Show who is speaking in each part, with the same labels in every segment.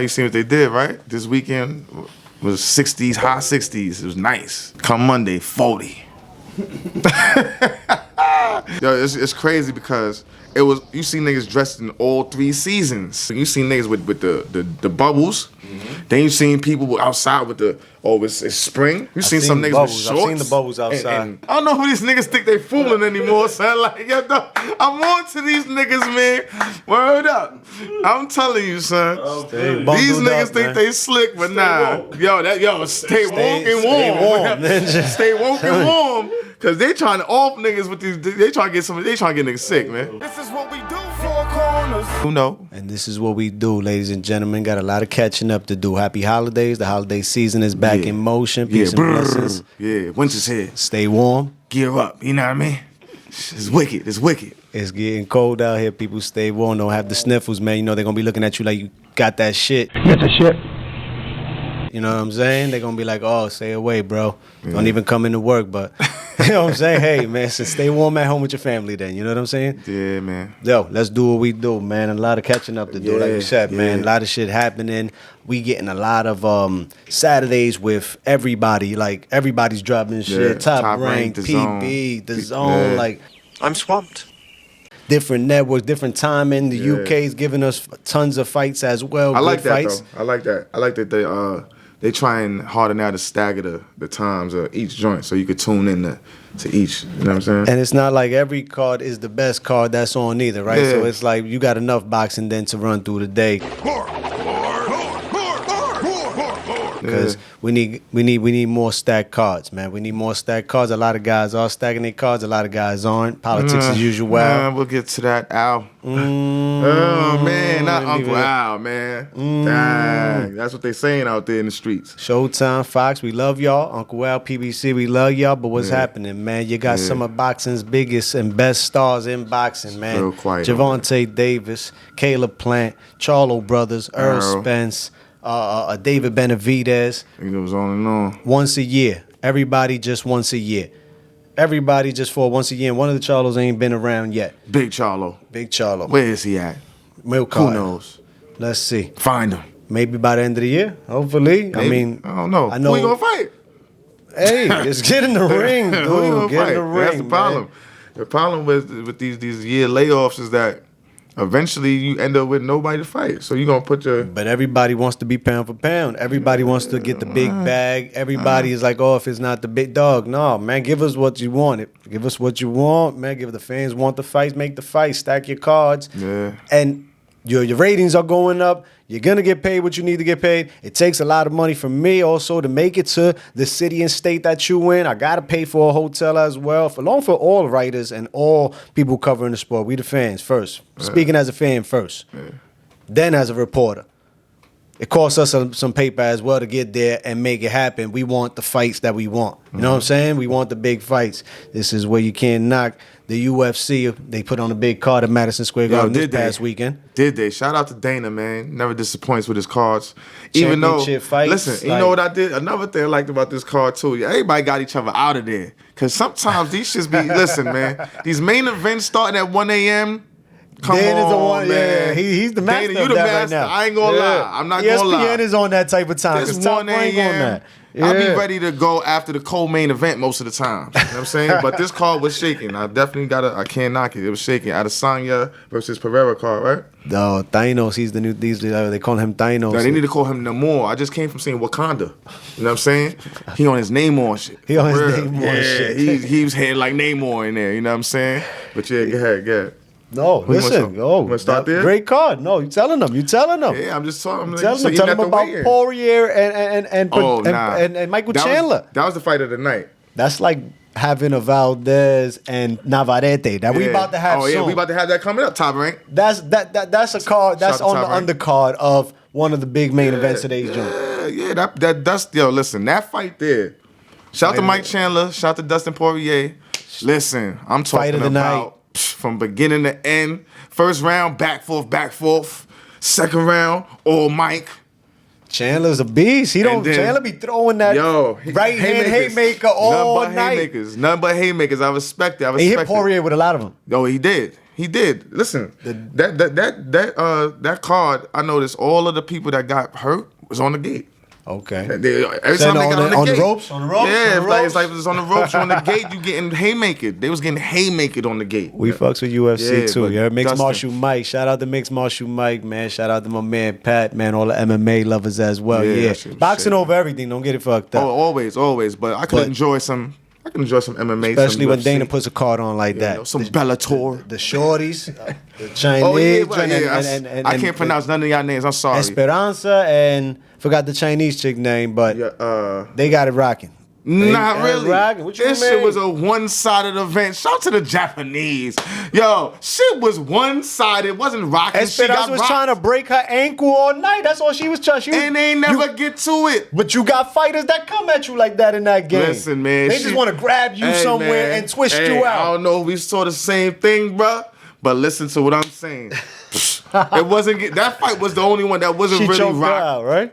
Speaker 1: You seen what they did, right? This weekend was 60s, high 60s. It was nice. Come Monday, 40. Yo, it's crazy because it was, you see niggas dressed in all 3 seasons. You see niggas with the bubbles. Then you seen people outside with the, it's spring. You seen some niggas with shorts.
Speaker 2: I've seen the bubbles outside.
Speaker 1: And I don't know who these niggas think they fooling anymore, son. Like, yo, I'm on to these niggas, man. Word up. I'm telling you, son. These niggas think they slick, but nah. Stay woke and warm. Stay woke and warm. Cause they trying to off niggas with these, they trying to get niggas sick, man.
Speaker 3: This is what we do, 4 corners.
Speaker 1: Who know?
Speaker 2: And this is what we do, ladies and gentlemen. Got a lot of catching up to do. Happy holidays. The holiday season is back in motion. Peace and blessings.
Speaker 1: Yeah, winter's here.
Speaker 2: Stay warm.
Speaker 1: Gear up, you know what I mean? It's wicked, it's wicked.
Speaker 2: It's getting cold out here. People stay warm. Don't have the sniffles, man. You know they're going to be looking at you like you got that shit.
Speaker 3: Get the shit.
Speaker 2: You know what I'm saying? They're going to be like, oh, stay away, bro. Don't even come into work, but... You know what I'm saying? Hey, man, so stay warm at home with your family then. You know what I'm saying?
Speaker 1: Yeah, man.
Speaker 2: Yo, let's do what we do, man. A lot of catching up to do, like you said, man. A lot of shit happening. We getting a lot of Saturdays with everybody. Like, everybody's dropping shit. Top Rank, PB, The Zone. Like,
Speaker 3: I'm swamped.
Speaker 2: Different networks, different timing. The UK's giving us tons of fights as well.
Speaker 1: I like that,
Speaker 2: fights.
Speaker 1: though. I like that. I like that they trying harder now to stagger the times of each joint so you could tune in to each. You know what I'm saying?
Speaker 2: And it's not like every card is the best card that's on either, right?
Speaker 1: Yeah.
Speaker 2: So it's like you got enough boxing then to run through the day. Because we need more stacked cards, man. We need more stacked cards. A lot of guys are stacking their cards. A lot of guys aren't. Politics as usual.
Speaker 1: We'll get to that, Al. Oh, man. Not Uncle Al, man. Dang. That's what they saying out there in the streets.
Speaker 2: Showtime, Fox, we love y'all. Uncle Al, PBC, we love y'all. But what's happening, man? You got some of boxing's biggest and best stars in boxing, man.
Speaker 1: Real quiet,
Speaker 2: Javante Davis, Caleb Plant, Charlo Brothers, Earl Spence, David Benavidez.
Speaker 1: It goes on and on.
Speaker 2: Once a year. Everybody just once a year. Everybody just for once a year. And one of the Charlos ain't been around yet.
Speaker 1: Big Charlo.
Speaker 2: Big Charlo.
Speaker 1: Where is he at?
Speaker 2: Milk
Speaker 1: Who knows?
Speaker 2: Let's see.
Speaker 1: Find him.
Speaker 2: Maybe by the end of the year, hopefully.
Speaker 1: Maybe.
Speaker 2: I mean,
Speaker 1: I don't know.
Speaker 2: I know.
Speaker 1: Who you gonna fight?
Speaker 2: Hey, just get in the ring, dude.
Speaker 1: Who you gonna
Speaker 2: Get
Speaker 1: fight?
Speaker 2: in the ring.
Speaker 1: That's the problem.
Speaker 2: Man.
Speaker 1: The problem with these year layoffs is that eventually you end up with nobody to fight. So you're gonna put your...
Speaker 2: But everybody wants to be pound for pound. Everybody wants to get the big bag. Everybody is like, oh, if it's not the big dog. No, man, give us what you want. Give us what you want, man. Give the fans want the fights, make the fight, stack your cards.
Speaker 1: Yeah.
Speaker 2: And your ratings are going up. You're going to get paid what you need to get paid. It takes a lot of money from me also to make it to the city and state that you in. I got to pay for a hotel as well. Along for all writers and all people covering the sport. We the fans first. Speaking as a fan first. Then as a reporter. It costs us some paper as well to get there and make it happen. We want the fights that we want. You know what I'm saying? We want the big fights. This is where you can't knock the UFC. They put on a big card at Madison Square Garden this past weekend.
Speaker 1: Did they? Shout out to Dana, man. Never disappoints with his cards. Even though,
Speaker 2: fights,
Speaker 1: listen, you know what I did? Another thing I liked about this card, too. Everybody got each other out of there. Because sometimes these shits be, listen, man, these main events starting at 1 a.m., Come on, man.
Speaker 2: Yeah, he's the master
Speaker 1: Dana, you
Speaker 2: of
Speaker 1: the
Speaker 2: that
Speaker 1: master.
Speaker 2: right now.
Speaker 1: I ain't gonna lie. I'm not gonna lie.
Speaker 2: ESPN is on that type of time.
Speaker 1: This 1 a.m., I'll be ready to go after the co-main event most of the time. You know what I'm saying? But this card was shaking. I definitely I can't knock it. It was shaking. Adesanya versus Pereira card, right?
Speaker 2: No, Thanos. He's the new, they call him Thanos.
Speaker 1: No, they need to call him Namor. I just came from seeing Wakanda. You know what I'm saying? He on his Namor shit.
Speaker 2: He on his Namor shit.
Speaker 1: He was head like Namor in there. You know what I'm saying? But yeah, go ahead.
Speaker 2: No, listen.
Speaker 1: Start there?
Speaker 2: Great card. No, you telling them.
Speaker 1: Yeah, I'm just talking.
Speaker 2: Tell them about Poirier and Michael Chandler.
Speaker 1: That was the fight of the night.
Speaker 2: That's like having a Valdez and Navarrete that we about to have soon.
Speaker 1: Oh, yeah, we about to have that coming up, Top Rank.
Speaker 2: That's a card that's on the undercard of one of the big main events today's joint.
Speaker 1: Yeah, that's listen, that fight there. Shout out to Mike Chandler, shout out to Dustin Poirier. Listen, I'm talking about from beginning to end. First round, back forth. Second round, all Mike.
Speaker 2: Chandler's a beast. Chandler be throwing that right hand haymaker all night.
Speaker 1: None but haymakers. I respect it.
Speaker 2: He hit Poirier with a lot of them.
Speaker 1: Oh, he did. He did. Listen, that card, I noticed all of the people that got hurt was on the gate.
Speaker 2: Okay.
Speaker 1: Every time they got on the gate.
Speaker 2: The ropes? On the ropes?
Speaker 1: Yeah,
Speaker 2: on the ropes?
Speaker 1: it's like it's on the ropes or on the gate, you getting haymakered. They was getting haymakered on the gate.
Speaker 2: We fucks with UFC too.
Speaker 1: but
Speaker 2: Yeah, Mixed
Speaker 1: Dustin.
Speaker 2: Martial Mike. Shout out to Mixed Martial Mike, man. Shout out to my man Pat, man. All the MMA lovers as well.
Speaker 1: Yeah,
Speaker 2: Yeah,
Speaker 1: that shit was
Speaker 2: boxing
Speaker 1: shit.
Speaker 2: over everything. Don't get it fucked up.
Speaker 1: Oh, always. But I could enjoy some. I can enjoy some MMA,
Speaker 2: Especially
Speaker 1: some
Speaker 2: when
Speaker 1: UFC.
Speaker 2: Dana puts a card on like
Speaker 1: You
Speaker 2: that.
Speaker 1: know, some Bellator.
Speaker 2: The shorties, the Chinese,
Speaker 1: Oh yeah,
Speaker 2: and
Speaker 1: I can't pronounce none of y'all names. I'm sorry.
Speaker 2: Esperanza and forgot the Chinese chick name, but they got it rocking.
Speaker 1: Not really.
Speaker 2: What you
Speaker 1: This
Speaker 2: mean?
Speaker 1: shit was a one-sided event. Shout out to the Japanese. Yo, shit was one-sided. It wasn't rocking. She
Speaker 2: Esperanza
Speaker 1: got
Speaker 2: was
Speaker 1: rocked.
Speaker 2: trying to break her ankle all night. That's all she was trying.
Speaker 1: And they never get to it.
Speaker 2: But you got fighters that come at you like that in that game.
Speaker 1: Listen, man.
Speaker 2: They just want to grab you somewhere and twist you
Speaker 1: I
Speaker 2: out.
Speaker 1: don't know if we saw the same thing, bruh. But listen to what I'm saying. It wasn't. That fight was the only one that wasn't
Speaker 2: She
Speaker 1: really
Speaker 2: choked her
Speaker 1: rocked.
Speaker 2: out, right?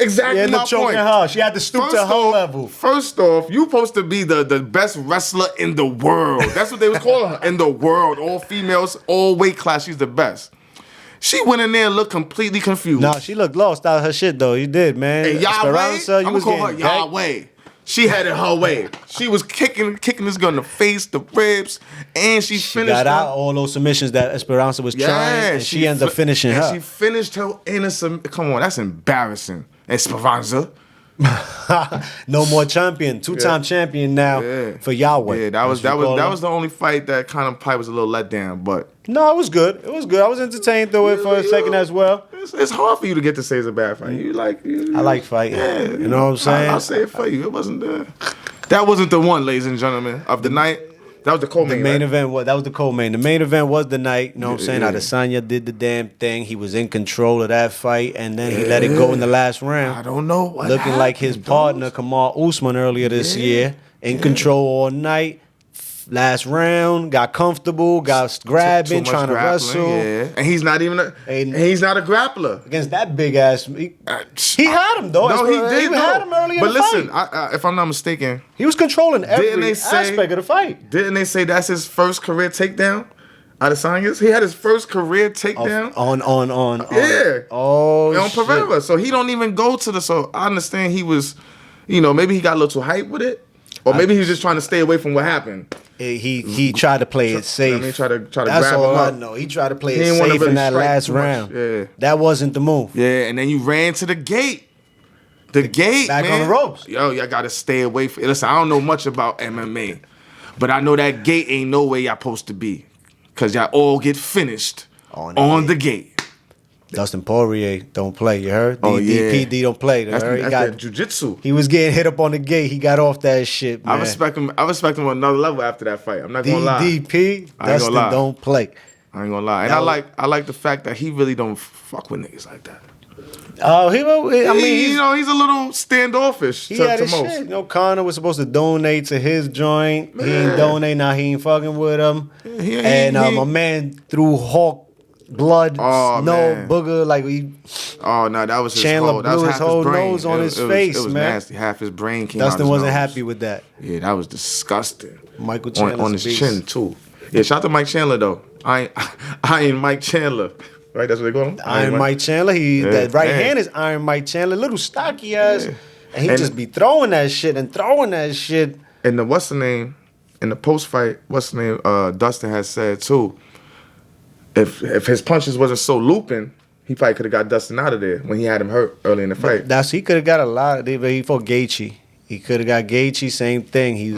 Speaker 1: Exactly
Speaker 2: Yeah,
Speaker 1: my
Speaker 2: the choking
Speaker 1: point.
Speaker 2: her. She had to stoop to her level.
Speaker 1: First off, you supposed to be the best wrestler in the world. That's what they was calling her. In the world. All females, all weight class, she's the best. She went in there and looked completely confused.
Speaker 2: No, she looked lost out of her shit though. You did, man.
Speaker 1: And Yahweh,
Speaker 2: Esperanza, you
Speaker 1: I'm
Speaker 2: was
Speaker 1: gonna call her
Speaker 2: getting ganked.
Speaker 1: Yahweh. She had it her way. She was kicking this girl in the face, the ribs, and she
Speaker 2: She
Speaker 1: finished
Speaker 2: got
Speaker 1: her.
Speaker 2: out all those submissions that Esperanza was trying, and she ended up finishing
Speaker 1: and
Speaker 2: her.
Speaker 1: She finished her in a come on, that's embarrassing. Esperanza.
Speaker 2: No more champion, two-time champion now for Yahweh.
Speaker 1: Yeah, that was the only fight that kind of probably was a little let down, but
Speaker 2: No, it was good. It was good. I was entertained through it for a second as well.
Speaker 1: it's hard for you to get to say it's a bad fight.
Speaker 2: I like fighting. You know what I'm saying?
Speaker 1: I'll say it for you. It wasn't that wasn't the one, ladies and gentlemen, of the night. That was the co-main.
Speaker 2: The main
Speaker 1: right?
Speaker 2: event was that was the co-main. The main event was the night. You know what I'm saying?
Speaker 1: Yeah.
Speaker 2: Adesanya did the damn thing. He was in control of that fight, and then he let it go in the last round.
Speaker 1: I don't know what
Speaker 2: Looking like his
Speaker 1: happened,
Speaker 2: partner Kamal Usman earlier this year, in control all night. Last round, got comfortable, got grabbing,
Speaker 1: Too much
Speaker 2: trying to
Speaker 1: grappling,
Speaker 2: wrestle.
Speaker 1: yeah. And he's not even he's not a grappler.
Speaker 2: Against that big ass, he had him though.
Speaker 1: No, he did.
Speaker 2: He had him early in
Speaker 1: But
Speaker 2: the
Speaker 1: listen,
Speaker 2: fight.
Speaker 1: if I'm not mistaken,
Speaker 2: He was controlling every
Speaker 1: Didn't they say-
Speaker 2: aspect of the fight.
Speaker 1: didn't they say that's his first career takedown? Adesanya's? He had his first career takedown.
Speaker 2: On.
Speaker 1: Yeah.
Speaker 2: Oh,
Speaker 1: on
Speaker 2: shit.
Speaker 1: Pereira. So he don't even go to the. So I understand he was, maybe he got a little too hyped with it, or maybe he was just trying to stay away from what happened.
Speaker 2: He tried to play it safe.
Speaker 1: I mean, try to
Speaker 2: That's
Speaker 1: grab
Speaker 2: all
Speaker 1: him
Speaker 2: I
Speaker 1: up.
Speaker 2: know. He tried to play
Speaker 1: He
Speaker 2: it
Speaker 1: didn't wanna
Speaker 2: safe
Speaker 1: really
Speaker 2: in that
Speaker 1: strike
Speaker 2: last
Speaker 1: too much.
Speaker 2: round.
Speaker 1: Yeah.
Speaker 2: That wasn't the move.
Speaker 1: Yeah, and then you ran to the gate. The gate,
Speaker 2: back
Speaker 1: man.
Speaker 2: on the ropes.
Speaker 1: Yo, y'all gotta stay away from. Listen, I don't know much about MMA, but I know that gate ain't no way y'all supposed to be, cause y'all all get finished on the gate.
Speaker 2: Dustin Poirier don't play. You heard?
Speaker 1: Oh, yeah.
Speaker 2: DPD don't play. You
Speaker 1: That's
Speaker 2: heard?
Speaker 1: that jujitsu.
Speaker 2: He was getting hit up on the gate. He got off that shit, man.
Speaker 1: I respect him on another level after that fight. I'm not gonna lie.
Speaker 2: DDP,
Speaker 1: gonna
Speaker 2: Dustin
Speaker 1: lie.
Speaker 2: don't play.
Speaker 1: I ain't gonna lie. And I like the fact that he really don't fuck with niggas like that.
Speaker 2: Oh, I mean,
Speaker 1: He's a little standoffish
Speaker 2: he
Speaker 1: to
Speaker 2: had his
Speaker 1: most.
Speaker 2: shit. Conor was supposed to donate to his joint. He ain't donate. Now he ain't fucking with him. My man threw Hawk blood,
Speaker 1: Oh,
Speaker 2: no
Speaker 1: man.
Speaker 2: booger. Like
Speaker 1: Oh no, that was his
Speaker 2: Chandler
Speaker 1: whole. That
Speaker 2: blew
Speaker 1: was
Speaker 2: his
Speaker 1: half
Speaker 2: whole
Speaker 1: his brain.
Speaker 2: nose on his
Speaker 1: It
Speaker 2: face,
Speaker 1: was
Speaker 2: man.
Speaker 1: nasty. Half his brain came
Speaker 2: Dustin
Speaker 1: out his
Speaker 2: wasn't
Speaker 1: nose.
Speaker 2: happy with that.
Speaker 1: Yeah, that was disgusting.
Speaker 2: Michael
Speaker 1: on
Speaker 2: Chandler's
Speaker 1: his
Speaker 2: a beast.
Speaker 1: chin too. Yeah, shout out to Mike Chandler though. I ain't Mike Chandler. Right, that's what they call him.
Speaker 2: Iron Mike Chandler. That right hand is Iron Mike Chandler. Little stocky ass.
Speaker 1: Yeah.
Speaker 2: And he
Speaker 1: And-
Speaker 2: just be throwing that shit.
Speaker 1: And the what's the name? In the post fight, what's the name? Dustin has said too. If his punches wasn't so looping, he probably could have got Dustin out of there when he had him hurt early in the fight.
Speaker 2: He could have got a lot. He fought Gaethje. He could have got Gaethje. Same thing. He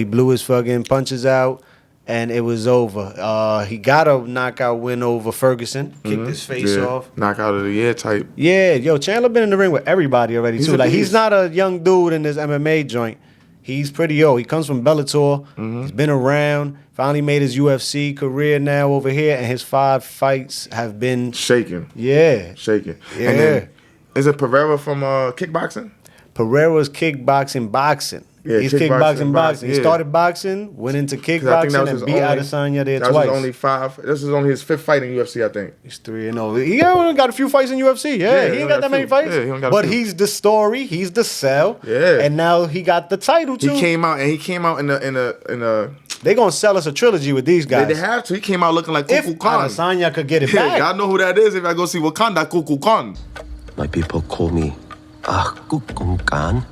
Speaker 2: blew his fucking punches out, and it was over. He got a knockout win over Ferguson. Kicked his face off.
Speaker 1: Knockout of the year type.
Speaker 2: Yeah, Chandler been in the ring with everybody already
Speaker 1: He's
Speaker 2: too.
Speaker 1: a
Speaker 2: Like he's
Speaker 1: beast.
Speaker 2: not a young dude in this MMA joint. He's pretty old. He comes from Bellator. He's been around. Finally made his UFC career now over here, and his 5 fights have been
Speaker 1: Shaking.
Speaker 2: shaking.
Speaker 1: And then, is it Pereira from kickboxing?
Speaker 2: Pereira's boxing.
Speaker 1: Yeah,
Speaker 2: He's
Speaker 1: kickboxing,
Speaker 2: boxing. He
Speaker 1: yeah.
Speaker 2: started boxing, went into
Speaker 1: 'Cause I think that
Speaker 2: kickboxing,
Speaker 1: was
Speaker 2: and beat Adesanya there
Speaker 1: that
Speaker 2: twice.
Speaker 1: was only 5. This is only his 5th fight in UFC, I think.
Speaker 2: He's 3-0. He only got a few fights in UFC. Yeah, he ain't got that many fights.
Speaker 1: Yeah, he only got a
Speaker 2: but
Speaker 1: few.
Speaker 2: he's the story. He's the sell.
Speaker 1: Yeah.
Speaker 2: And now he got the title too.
Speaker 1: He came out in
Speaker 2: They gonna sell us a trilogy with these guys.
Speaker 1: They have to. He came out looking like
Speaker 2: If
Speaker 1: Kukulkan.
Speaker 2: Adesanya could get it
Speaker 1: Yeah,
Speaker 2: back.
Speaker 1: y'all know who that is if I go see Wakanda Kukulkan.
Speaker 4: My people call me Kukulkan.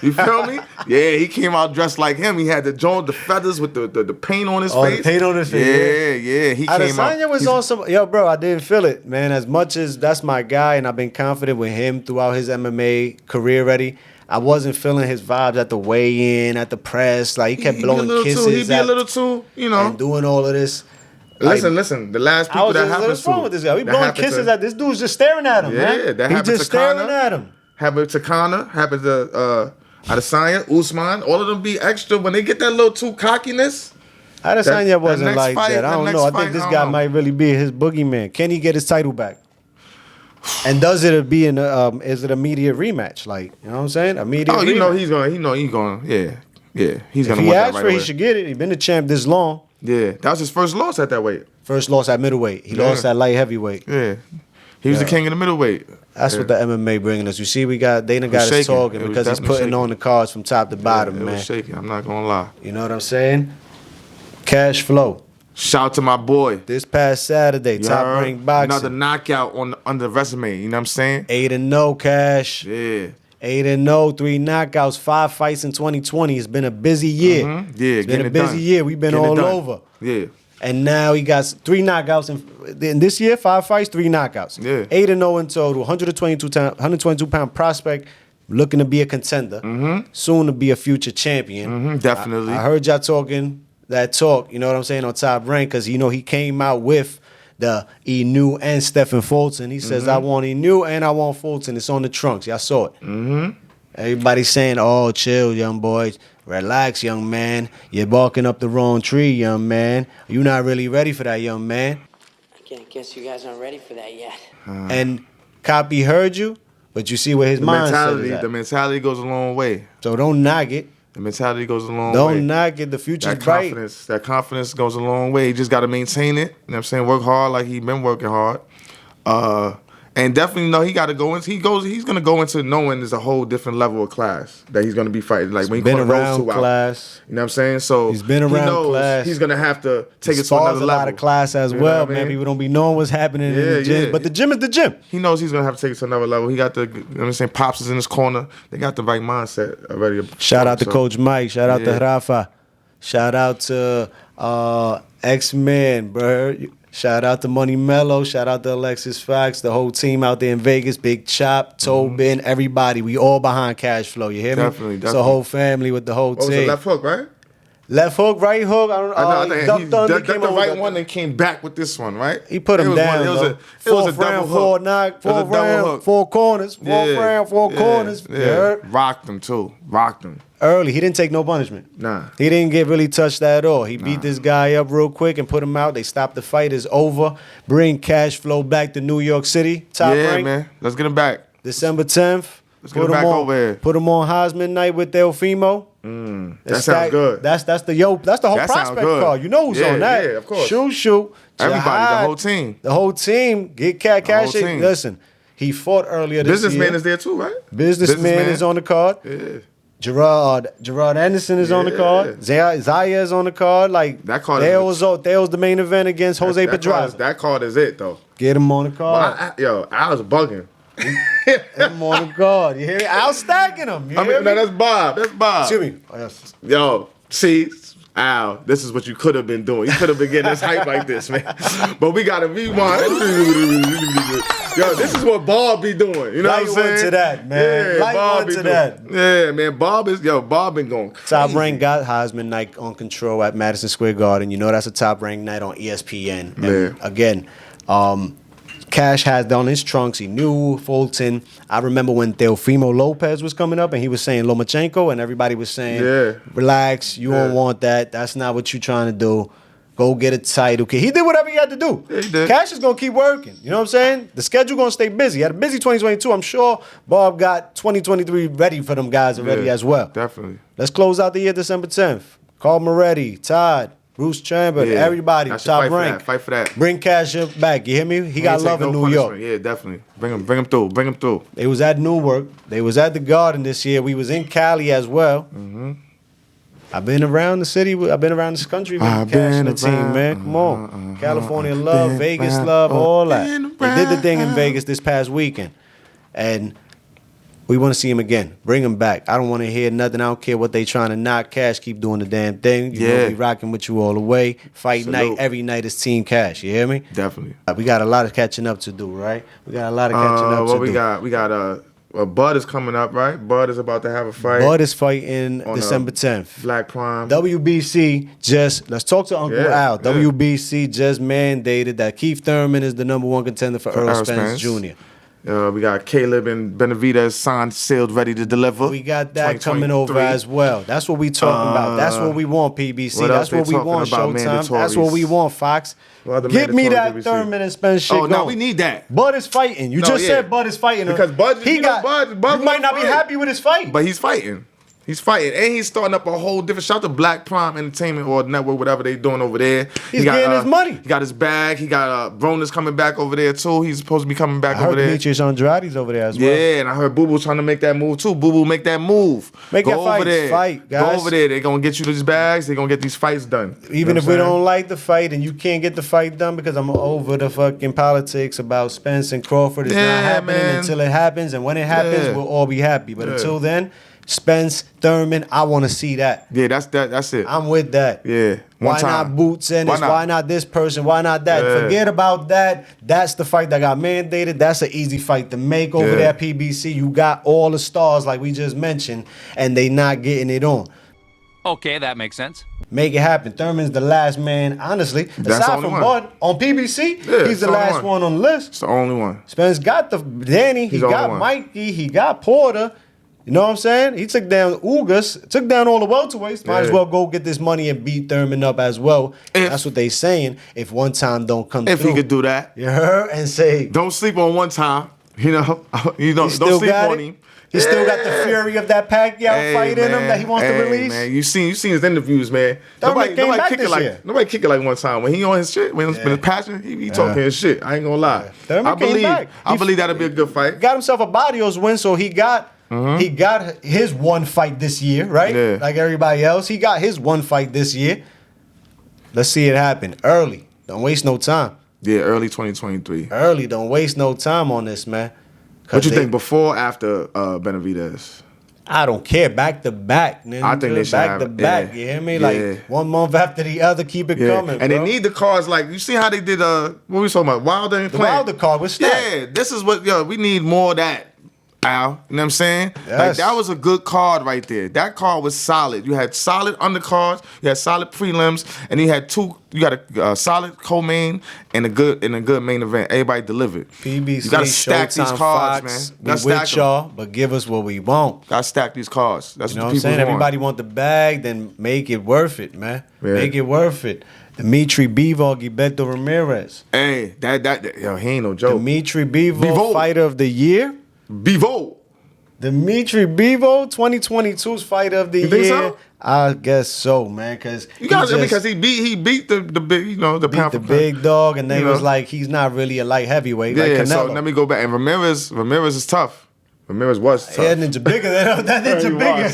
Speaker 1: You feel me? Yeah, he came out dressed like him. He had the feathers with the paint on his face.
Speaker 2: The paint on his face.
Speaker 1: Yeah. He came out.
Speaker 2: Adesanya was on some. Yo, bro, I didn't feel it, man. As much as that's my guy, and I've been confident with him throughout his MMA career already, I wasn't feeling his vibes at the weigh-in, at the press. Like, he kept blowing kisses.
Speaker 1: He'd be a little too, you know.
Speaker 2: And doing all of this.
Speaker 1: Listen. The last people that happens
Speaker 2: what's wrong with this guy? We
Speaker 1: that
Speaker 2: blowing
Speaker 1: happened
Speaker 2: kisses
Speaker 1: to-
Speaker 2: at this dude's just staring at him, man.
Speaker 1: Yeah, that
Speaker 2: He's
Speaker 1: happened
Speaker 2: just
Speaker 1: to Conor.
Speaker 2: staring at him.
Speaker 1: Happened to Conor. Happened to Adesanya, Usman. All of them be extra when they get that little too cockiness.
Speaker 2: Adesanya
Speaker 1: that
Speaker 2: wasn't
Speaker 1: next
Speaker 2: like
Speaker 1: fight-
Speaker 2: that. I
Speaker 1: that
Speaker 2: don't
Speaker 1: next
Speaker 2: know. I
Speaker 1: fight,
Speaker 2: think this
Speaker 1: I don't
Speaker 2: guy
Speaker 1: know.
Speaker 2: might really be his boogeyman. Can he get his title back? And does it be in is it immediate rematch? Like, you know what I'm saying? Immediate
Speaker 1: Oh,
Speaker 2: rematch.
Speaker 1: you know he's going. Yeah. He's
Speaker 2: If
Speaker 1: gonna
Speaker 2: he
Speaker 1: want
Speaker 2: asked
Speaker 1: that
Speaker 2: for
Speaker 1: right
Speaker 2: it, he
Speaker 1: away.
Speaker 2: should get it. He's been the champ this long.
Speaker 1: Yeah, that was his first loss at that weight.
Speaker 2: First loss at middleweight. He lost at light heavyweight.
Speaker 1: Yeah, he was the king of the middleweight.
Speaker 2: That's what the MMA bringing us. You see, Dana got us
Speaker 1: shaking.
Speaker 2: talking
Speaker 1: It was
Speaker 2: because he's
Speaker 1: definitely
Speaker 2: putting
Speaker 1: shaking.
Speaker 2: on the cards from top to bottom,
Speaker 1: it
Speaker 2: man.
Speaker 1: was shaking. I'm not gonna lie.
Speaker 2: You know what I'm saying? Cash flow.
Speaker 1: Shout out to my boy.
Speaker 2: This past Saturday,
Speaker 1: You
Speaker 2: Top
Speaker 1: heard?
Speaker 2: Rank Boxing.
Speaker 1: Another knockout on the resume. You know what I'm saying?
Speaker 2: 8-0 Cash.
Speaker 1: Yeah.
Speaker 2: 8-0, 3 knockouts, 5 fights in 2020. It's been a busy year.
Speaker 1: Yeah,
Speaker 2: It's been
Speaker 1: getting
Speaker 2: a
Speaker 1: it
Speaker 2: busy
Speaker 1: done.
Speaker 2: year. We've been
Speaker 1: Getting it
Speaker 2: all
Speaker 1: done.
Speaker 2: over.
Speaker 1: Yeah.
Speaker 2: And now he got 3 knockouts in this year, 5 fights, 3 knockouts.
Speaker 1: Yeah.
Speaker 2: 8-0 in total, 122 pound prospect, looking to be a contender, soon to be a future champion.
Speaker 1: Definitely.
Speaker 2: I heard y'all talking that talk, you know what I'm saying, on Top Rank, because you know he came out with the Inu and Stephen Fulton. He says, I want Inu and I want Fulton. It's on the trunks. Y'all saw it. Everybody's saying, oh, chill, young boys. Relax, young man. You're barking up the wrong tree, young man. You're not really ready for that, young man.
Speaker 5: I guess you guys aren't ready for that yet.
Speaker 2: And Copy heard you, but you see where his mindset is at.
Speaker 1: The mentality goes a long way.
Speaker 2: So don't knock it.
Speaker 1: The mentality goes a long way.
Speaker 2: Don't knock it. The future's bright.
Speaker 1: That confidence goes a long way. He just got to maintain it. You know what I'm saying? Work hard like he been working hard. And definitely know he got to go into. He's gonna go into knowing there's a whole different level of class that he's gonna be fighting. Like when he
Speaker 2: Been
Speaker 1: called those
Speaker 2: around
Speaker 1: two out.
Speaker 2: class.
Speaker 1: You know what I'm saying? So
Speaker 2: He's been
Speaker 1: he
Speaker 2: around
Speaker 1: knows
Speaker 2: class.
Speaker 1: He's gonna have to take it to
Speaker 2: Spars
Speaker 1: another
Speaker 2: a
Speaker 1: level.
Speaker 2: lot of class as
Speaker 1: You know
Speaker 2: well,
Speaker 1: what I
Speaker 2: man.
Speaker 1: mean?
Speaker 2: People don't be knowing what's happening in the gym.
Speaker 1: Yeah.
Speaker 2: But the gym is the gym.
Speaker 1: He knows he's gonna have to take it to another level. He got the, you know what I'm saying, Pops is in his corner. They got the right mindset already.
Speaker 2: Shout out to
Speaker 1: So,
Speaker 2: Coach Mike. Shout out to
Speaker 1: yeah.
Speaker 2: Rafa. Shout out to X-Men, bro. Shout out to Money Mello. Shout out to Alexis Fox. The whole team out there in Vegas. Big Chop, Tobin, everybody. We all behind Cash Flow. You hear me?
Speaker 1: Definitely,
Speaker 2: It's a
Speaker 1: definitely.
Speaker 2: whole family with the whole
Speaker 1: What was
Speaker 2: team.
Speaker 1: it, left hook, right?
Speaker 2: Left hook, right hook. I don't know.
Speaker 1: I think he
Speaker 2: ducked under,
Speaker 1: ducked
Speaker 2: came
Speaker 1: the
Speaker 2: over
Speaker 1: right
Speaker 2: the-
Speaker 1: one and came back with this one, right?
Speaker 2: He put him down.
Speaker 1: It was
Speaker 2: though.
Speaker 1: a
Speaker 2: Fourth
Speaker 1: double
Speaker 2: round,
Speaker 1: hook.
Speaker 2: four knock,
Speaker 1: It was a
Speaker 2: fourth
Speaker 1: double
Speaker 2: round,
Speaker 1: hook.
Speaker 2: 4 corners. Fourth round, 4 corners. You
Speaker 1: Yeah.
Speaker 2: heard?
Speaker 1: Rocked him too. Rocked him.
Speaker 2: Early, he didn't take no punishment.
Speaker 1: Nah.
Speaker 2: He didn't get really touched at all. He beat this guy up real quick and put him out. They stopped the fight. It's over. Bring Cash Flow back to New York City. Top
Speaker 1: Yeah,
Speaker 2: rank.
Speaker 1: man. Let's get him back.
Speaker 2: December 10th.
Speaker 1: Let's get him back over here.
Speaker 2: Put him on Heisman night with Delfimo.
Speaker 1: That sounds good.
Speaker 2: That's the whole
Speaker 1: That sounds
Speaker 2: prospect
Speaker 1: good.
Speaker 2: card. You know who's
Speaker 1: Yeah,
Speaker 2: on that.
Speaker 1: yeah, of course.
Speaker 2: Shoot.
Speaker 1: Everybody, the
Speaker 2: Jihad,
Speaker 1: whole team.
Speaker 2: The whole team. Get Cash.
Speaker 1: whole team.
Speaker 2: Listen, he fought earlier this
Speaker 1: Businessman
Speaker 2: year.
Speaker 1: is there too, right?
Speaker 2: Businessman is on the card.
Speaker 1: Yeah.
Speaker 2: Gerard Anderson is on the
Speaker 1: Yeah.
Speaker 2: card. Zaya is on the card. Like
Speaker 1: That card
Speaker 2: There
Speaker 1: is-
Speaker 2: was the main event against Jose Pedraza.
Speaker 1: That card is it, though.
Speaker 2: Get him on the card.
Speaker 1: I was bugging.
Speaker 2: Get him on the card. You hear me? Al stacking him. You
Speaker 1: I
Speaker 2: hear
Speaker 1: mean,
Speaker 2: me?
Speaker 1: no, that's Bob. That's Bob.
Speaker 2: Excuse me. Oh, yes.
Speaker 1: Yo, see, Al, this is what you could have been doing. You could have been getting this hype like this, man. But we got to rewind. Yo, this is what Bob be doing. You know
Speaker 2: Light
Speaker 1: what I'm
Speaker 2: one
Speaker 1: saying?
Speaker 2: to that, man.
Speaker 1: Yeah,
Speaker 2: Light
Speaker 1: Bob
Speaker 2: one
Speaker 1: be
Speaker 2: to
Speaker 1: doing-
Speaker 2: that.
Speaker 1: Yeah, man. Bob been going crazy.
Speaker 2: Top Rank got Heisman night on control at Madison Square Garden. You know that's a Top Rank night on ESPN. And
Speaker 1: Yeah.
Speaker 2: again, Cash has on his trunks. He knew Fulton. I remember when Teofimo Lopez was coming up and he was saying Lomachenko and everybody was saying,
Speaker 1: Yeah.
Speaker 2: relax, you don't
Speaker 1: Yeah.
Speaker 2: want that. That's not what you're trying to do. Go get a title. He did whatever he had to do.
Speaker 1: Yeah, he did.
Speaker 2: Cash is going to keep working. You know what I'm saying? The schedule going to stay busy. He had a busy 2022. I'm sure Bob got 2023 ready for them guys already
Speaker 1: Yeah,
Speaker 2: as well.
Speaker 1: Definitely.
Speaker 2: Let's close out the year December 10th. Carl Moretti, Todd, Bruce Chamber,
Speaker 1: Yeah.
Speaker 2: everybody,
Speaker 1: I should
Speaker 2: Top
Speaker 1: fight for
Speaker 2: Rank.
Speaker 1: that. Fight for that.
Speaker 2: Bring Cash back. You hear me? He got
Speaker 1: Ain't
Speaker 2: love
Speaker 1: take
Speaker 2: in
Speaker 1: no
Speaker 2: New York.
Speaker 1: punishment. Yeah, definitely. Bring him through. Bring him through.
Speaker 2: They was at Newark. They was at the Garden this year. We was in Cali as well. I've been around the city. I've been around this country with Cash and the team, man. Come on. California love, Vegas love, all that. They did the thing in Vegas this past weekend. And we want to see him again. Bring him back. I don't want to hear nothing. I don't care what they trying to knock. Cash, keep doing the damn thing. You know we rocking with you all the way. Fight night, every night is Team Cash. You hear me?
Speaker 1: Definitely.
Speaker 2: We got a lot of catching up to do, right? We got a lot of catching up to do.
Speaker 1: We got Bud is coming up, right? Bud is about to have a fight.
Speaker 2: Bud is fighting December 10th.
Speaker 1: Black Prime.
Speaker 2: WBC let's talk to Uncle Al. WBC just mandated that Keith Thurman is the #1 contender for Earl Spence Jr.
Speaker 1: We got Caleb and Benavidez signed, sealed, ready to deliver.
Speaker 2: We got that coming over as well. That's what we talking about. That's what we want, PBC. That's what we want, Showtime. That's what we want, Fox. Give me that Thurman and Spence shit going.
Speaker 1: No, we need that.
Speaker 2: Bud is fighting. You just said Bud is fighting.
Speaker 1: Because Bud,
Speaker 2: you might not be happy with his fight.
Speaker 1: But he's fighting. He's fighting, and he's starting up a whole different. Shout out to Black Prime Entertainment or Network, whatever they doing over there.
Speaker 2: He's getting his money.
Speaker 1: He got his bag. He got Broner's coming back over there too. He's supposed to be coming back over there.
Speaker 2: Demetrius Andrade's over there as well.
Speaker 1: Yeah, and I heard Boo Boo trying to make that move too. Boo Boo, make that move.
Speaker 2: Go over there. Fight, guys.
Speaker 1: Go over there. They're gonna get you these bags. They're gonna get these fights done.
Speaker 2: Even if we don't like the fight and you can't get the fight done because I'm over the fucking politics about Spence and Crawford. It's not happening until it happens, and when it happens, we'll all be happy. But until then, Spence, Thurman, I want to see that.
Speaker 1: Yeah, that's it.
Speaker 2: I'm with that.
Speaker 1: Yeah.
Speaker 2: Why not Boots Ennis? Why not this person? Why not that? Forget about that. That's the fight that got mandated. That's an easy fight to make over there at PBC. You got all the stars like we just mentioned, and they not getting it on.
Speaker 6: Okay, that makes sense.
Speaker 2: Make it happen. Thurman's the last man, honestly. Aside from Bud, on PBC, he's the last one on the list.
Speaker 1: It's the only one.
Speaker 2: Spence got the Danny. He got Mikey. He got Porter. You know what I'm saying? He took down Ugas, took down all the welterweights. Might as well go get this money and beat Thurman up as well. That's what they saying. If one time don't come
Speaker 1: if
Speaker 2: through.
Speaker 1: If he could do that.
Speaker 2: You heard? And say.
Speaker 1: Don't sleep on one time. Don't sleep on him.
Speaker 2: He still got the fury of that Pacquiao fight in him that he wants to release.
Speaker 1: Man, you seen his interviews, man. Nobody kick it like one time. When he on his shit, when his passion, he talking his shit. I ain't gonna lie.
Speaker 2: I
Speaker 1: believe that'll be a good fight.
Speaker 2: Got himself a Barrios win, so he got his one fight this year, right? Yeah. Like everybody else. He got his one fight this year. Let's see it happen early. Don't waste no time.
Speaker 1: Yeah, early 2023.
Speaker 2: Early. Don't waste no time on this, man.
Speaker 1: What you think before or after Benavidez?
Speaker 2: I don't care. Back to back.
Speaker 1: I think they should
Speaker 2: back to back. You hear me? Like 1 month after the other, keep it coming.
Speaker 1: And they need the cards. Like you see how they did. What we talking about? Wilder and
Speaker 2: Wilder card was stacked.
Speaker 1: Yeah, this is what we need more of that. Al, you know what I'm saying?
Speaker 2: Yes.
Speaker 1: Like that was a good card right there. That card was solid. You had solid undercards, you had solid prelims, and you got a solid co-main and a good main event. Everybody delivered.
Speaker 2: PBC,
Speaker 1: you gotta stack these cards,
Speaker 2: Fox,
Speaker 1: man.
Speaker 2: We with y'all, but give us what we want.
Speaker 1: Gotta stack these cards. That's
Speaker 2: you know
Speaker 1: what
Speaker 2: I'm saying.
Speaker 1: Want.
Speaker 2: Everybody want the bag, then make it worth it, man. Yeah. Make it worth it. Dimitri Bivol, Gilberto Ramirez.
Speaker 1: Hey, he ain't no joke.
Speaker 2: Dimitri Bivol, fighter of the year.
Speaker 1: Bivol.
Speaker 2: Dimitri Bivol, 2022's fighter of the year.
Speaker 1: You think so?
Speaker 2: I guess so, man. Because
Speaker 1: he beat the big
Speaker 2: the big dog, and they was like he's not really a light heavyweight.
Speaker 1: Yeah,
Speaker 2: like Canelo.
Speaker 1: So let me go back. And Ramirez is tough. Ramirez was tough.
Speaker 2: Yeah, ninja bigger than that. Ninja bigger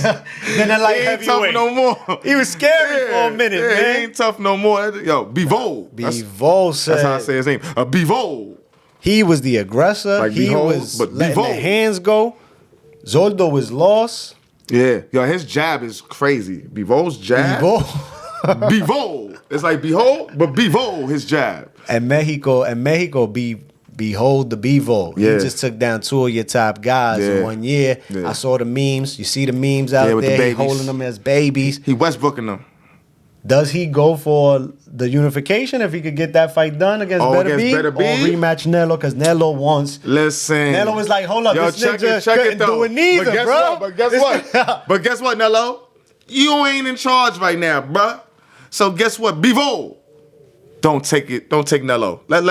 Speaker 2: than that light heavyweight.
Speaker 1: He ain't tough no more.
Speaker 2: He was scary for a minute, man.
Speaker 1: He ain't tough no more. Yo, Bivol.
Speaker 2: Bivol said.
Speaker 1: That's how I say his name. Bivol.
Speaker 2: He was the aggressor.
Speaker 1: Like
Speaker 2: he was letting the hands go. Zoldo was lost.
Speaker 1: Yeah. Yo, his jab is crazy. Bivol's jab. Bivol. It's like behold, but Bivol, his jab.
Speaker 2: And Mexico, behold the Bivol.
Speaker 1: Yeah.
Speaker 2: He just took down 2 of your top guys in 1 year. Yeah. I saw the memes. You see the memes out there. He holding them as babies.
Speaker 1: He Westbrooking them.
Speaker 2: Does he go for the unification if he could get that fight done against Better B? Or rematch Nello? Because Nello wants.
Speaker 1: Listen.
Speaker 2: Nello was like, hold up, this nigga couldn't do it neither, bro.
Speaker 1: But guess what, Nello? You ain't in charge right now, bro. So guess what? Bivol. Don't take Nello. Let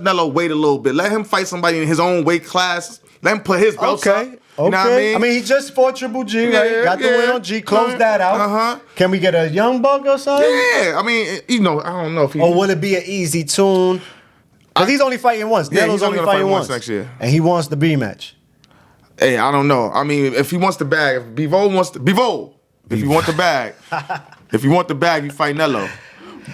Speaker 1: Nello wait a little bit. Let him fight somebody in his own weight class. Let him put his belts up. You know what I mean?
Speaker 2: He just fought Triple G, right? Got the win on G. Closed that out. Can we get a young buck or something?
Speaker 1: Yeah. I mean, I don't know if he...
Speaker 2: Or will it be an easy tune? Because he's only fighting once.
Speaker 1: Yeah,
Speaker 2: Nello's only fighting once
Speaker 1: next year.
Speaker 2: And he wants the B match.
Speaker 1: Hey, I don't know. I mean, if he wants the bag, if Bivol wants the... Bivol! If you want the bag. If you want the bag, you fight Nello.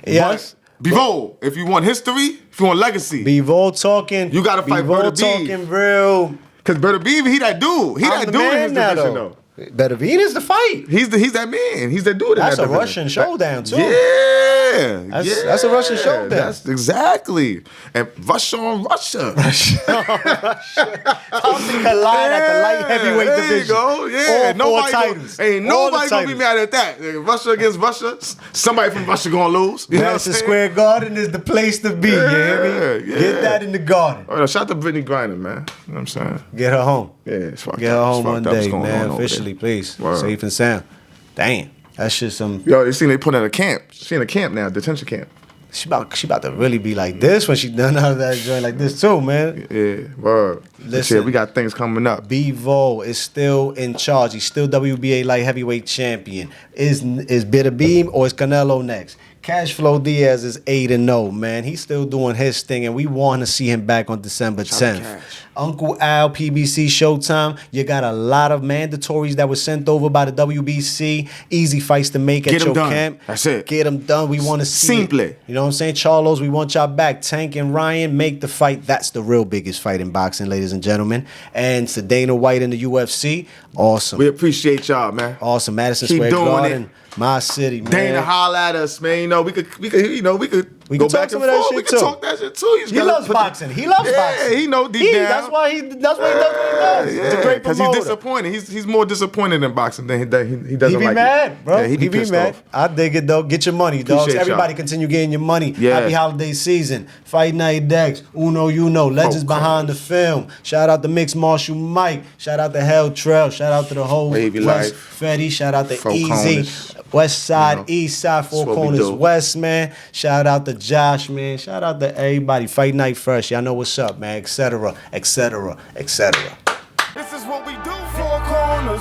Speaker 2: Yes.
Speaker 1: Bivol, if you want history, if you want legacy.
Speaker 2: Bivol talking.
Speaker 1: You gotta fight
Speaker 2: Bivol
Speaker 1: Berta Beeve.
Speaker 2: talking real.
Speaker 1: Cause Berta Beeve, he that dude. He that dude in his division though.
Speaker 2: Beterbiev is the fight.
Speaker 1: He's that man. He's that dude in
Speaker 2: That's
Speaker 1: that
Speaker 2: a
Speaker 1: division.
Speaker 2: Russian showdown too.
Speaker 1: Yeah.
Speaker 2: That's a Russian showdown.
Speaker 1: That's exactly. And Russia on Russia.
Speaker 2: Thompson collide at the light heavyweight
Speaker 1: there
Speaker 2: division.
Speaker 1: You go. Yeah.
Speaker 2: All 4 titles.
Speaker 1: Ain't nobody gonna be mad at that. Russia against Russia. Somebody from Russia gonna lose. You know
Speaker 2: Madison
Speaker 1: what I'm
Speaker 2: Square Garden is the place to be. You hear me?
Speaker 1: Yeah.
Speaker 2: Get that in the garden.
Speaker 1: Oh, shout out to Brittany Griner, man. You know what I'm saying?
Speaker 2: Get her home.
Speaker 1: Yeah, it's fucked
Speaker 2: Get her
Speaker 1: up.
Speaker 2: home one
Speaker 1: It's fucked up.
Speaker 2: day,
Speaker 1: What's going
Speaker 2: man.
Speaker 1: on over
Speaker 2: Officially,
Speaker 1: there?
Speaker 2: please.
Speaker 1: Word.
Speaker 2: Safe and sound. Damn. That shit some.
Speaker 1: Yo, you seen they put her in a camp. She in a camp now, detention camp.
Speaker 2: She about to really be like this when she done out of that joint like this too, man.
Speaker 1: Yeah, word.
Speaker 2: Listen.
Speaker 1: Yeah, we got things coming up.
Speaker 2: Bivol is still in charge. He's still WBA light heavyweight champion. Is Beterbiev or is Canelo next? Cash Flow Diaz is 8-0, man. He's still doing his thing, and we want to see him back on December 10th. Uncle Al, PBC Showtime. You got a lot of mandatories that were sent over by the WBC. Easy fights to make
Speaker 1: Get
Speaker 2: at
Speaker 1: 'em
Speaker 2: your
Speaker 1: done.
Speaker 2: camp.
Speaker 1: That's it.
Speaker 2: Get them done. We want to see
Speaker 1: Simple.
Speaker 2: it. You know what I'm saying? Charlos, we want y'all back. Tank and Ryan, make the fight. That's the real biggest fight in boxing, ladies and gentlemen. And to Dana White in the UFC, awesome.
Speaker 1: We appreciate y'all, man.
Speaker 2: Awesome. Madison
Speaker 1: Keep
Speaker 2: Square
Speaker 1: doing
Speaker 2: Garden,
Speaker 1: it.
Speaker 2: my city, man.
Speaker 1: Dana, holla at us, man. You know, we could
Speaker 2: We
Speaker 1: go
Speaker 2: can
Speaker 1: back
Speaker 2: talk some
Speaker 1: and
Speaker 2: of that
Speaker 1: forth.
Speaker 2: shit
Speaker 1: We can
Speaker 2: too.
Speaker 1: talk that shit too.
Speaker 2: He loves boxing. He loves boxing.
Speaker 1: Yeah, he know deep down.
Speaker 2: That's why he does what he does. He's a great
Speaker 1: because
Speaker 2: promoter.
Speaker 1: he's disappointed. He's more disappointed in boxing than he doesn't
Speaker 2: He
Speaker 1: like
Speaker 2: be
Speaker 1: it.
Speaker 2: mad, bro.
Speaker 1: Yeah,
Speaker 2: he be
Speaker 1: pissed
Speaker 2: mad.
Speaker 1: off.
Speaker 2: I dig it, though. Get your money, dogs.
Speaker 1: Appreciate
Speaker 2: Everybody
Speaker 1: y'all.
Speaker 2: continue getting your money.
Speaker 1: Yeah.
Speaker 2: Happy holiday season. Fight Night Dex. Uno, you know. Legends behind the film. Shout out to Mixed Marshall Mike. Shout out to Hell Trail. Shout out to the whole
Speaker 1: Wavy
Speaker 2: West
Speaker 1: Life.
Speaker 2: Fetty. Shout out to
Speaker 1: Four
Speaker 2: Easy.
Speaker 1: Corners.
Speaker 2: West Side,
Speaker 1: You know,
Speaker 2: East Side, Four
Speaker 1: that's what we
Speaker 2: Corners
Speaker 1: do.
Speaker 2: West, man. Shout out to Josh, man. Shout out to everybody. Fight Night Fresh. Y'all know what's up, man. Etc. Etc. Etc.
Speaker 3: This is what we do. Four corners.